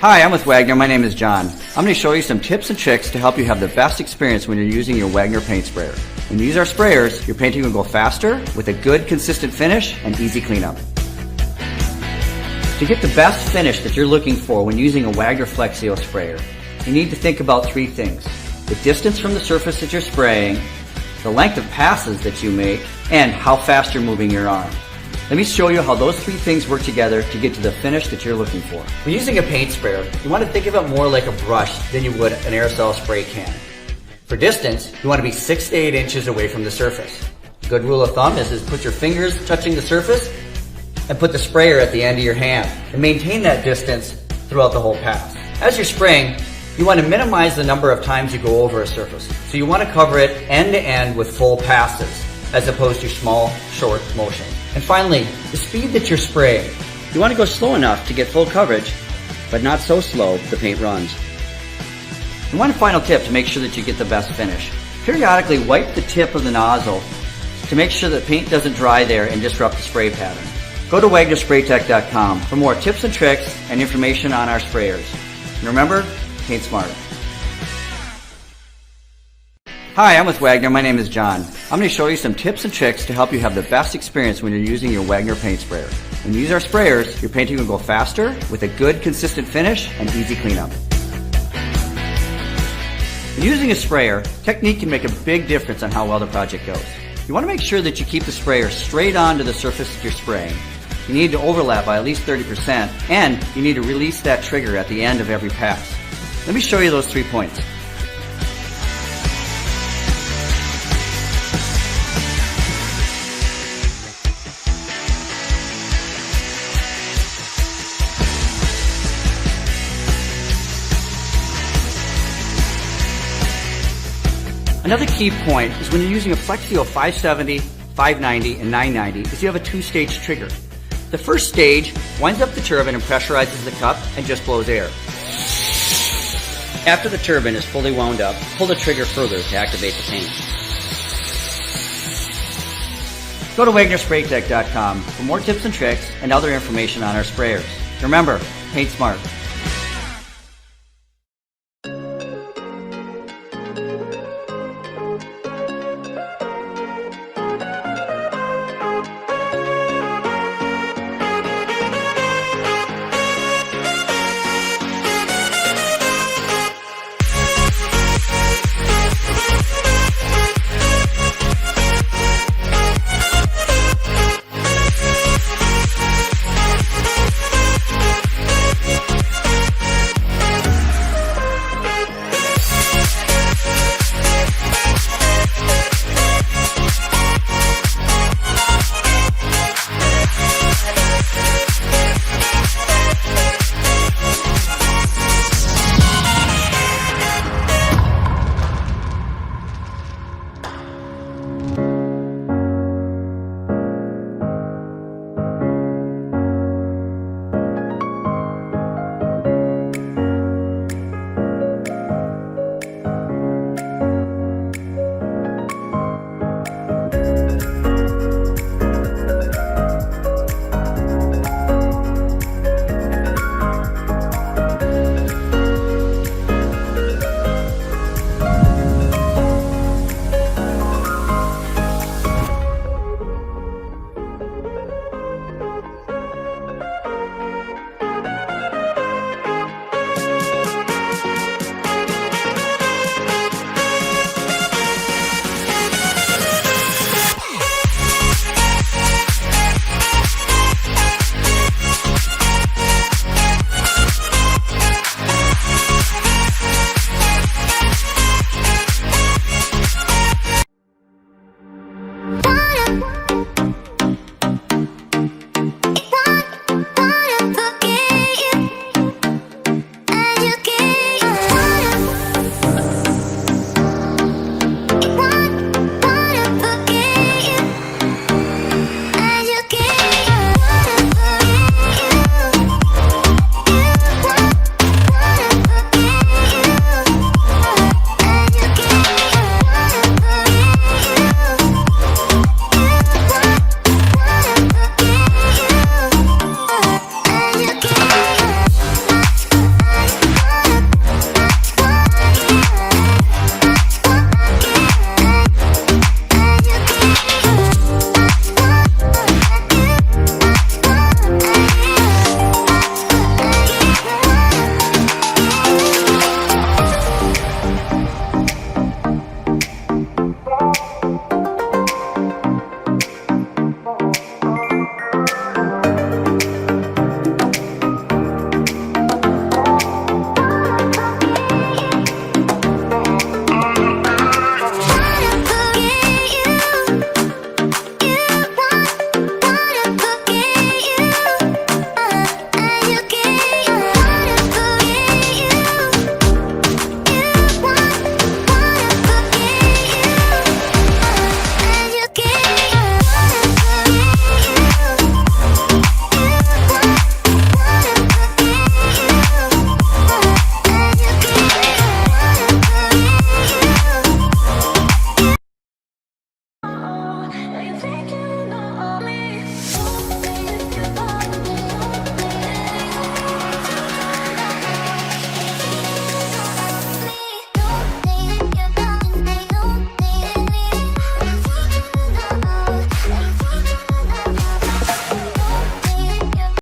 Hi, I'm with Wagner. My name is John. I'm going to show you some tips and tricks to help you have the best experience when you're using your Wagner paint sprayer. When you use our sprayers, your painting will go faster with a good, consistent finish and easy cleanup. To get the best finish that you're looking for when using a Wagner Flexio sprayer, you need to think about three things: the distance from the surface that you're spraying, the length of passes that you make, and how fast you're moving your arm. Let me show you how those three things work together to get to the finish that you're looking for. When using a paint sprayer, you want to think of it more like a brush than you would an aerosol spray can. For distance, you want to be 6 to 8 inches away from the surface. A good rule of thumb is put your fingers touching the surface and put the sprayer at the end of your hand and maintain that distance throughout the whole pass. As you're spraying, you want to minimize the number of times you go over a surface. So you want to cover it end to end with full passes as opposed to small, short motions. And finally, the speed that you're spraying. You want to go slow enough to get full coverage, but not so slow the paint runs. And one final tip to make sure that you get the best finish. Periodically wipe the tip of the nozzle to make sure that paint doesn't dry there and disrupt the spray pattern. Go to WagnerSpraytech.com for more tips and tricks and information on our sprayers. And remember, paint smart. Hi, I'm with Wagner. My name is John. I'm going to show you some tips and tricks to help you have the best experience when you're using your Wagner paint sprayer. When you use our sprayers, your painting will go faster with a good, consistent finish and easy cleanup. When using a sprayer, technique can make a big difference on how well the project goes. You want to make sure that you keep the sprayer straight onto the surface that you're spraying. You need to overlap by at least 30%, and you need to release that trigger at the end of every pass. Let me show you those 3 points. Another key point is when you're using a Flexio 570, 590, and 990 is you have a two-stage trigger. The first stage winds up the turbine and pressurizes the cup and just blows air. After the turbine is fully wound up, pull the trigger further to activate the paint. Go to WagnerSpraytech.com for more tips and tricks and other information on our sprayers. Remember, paint smart.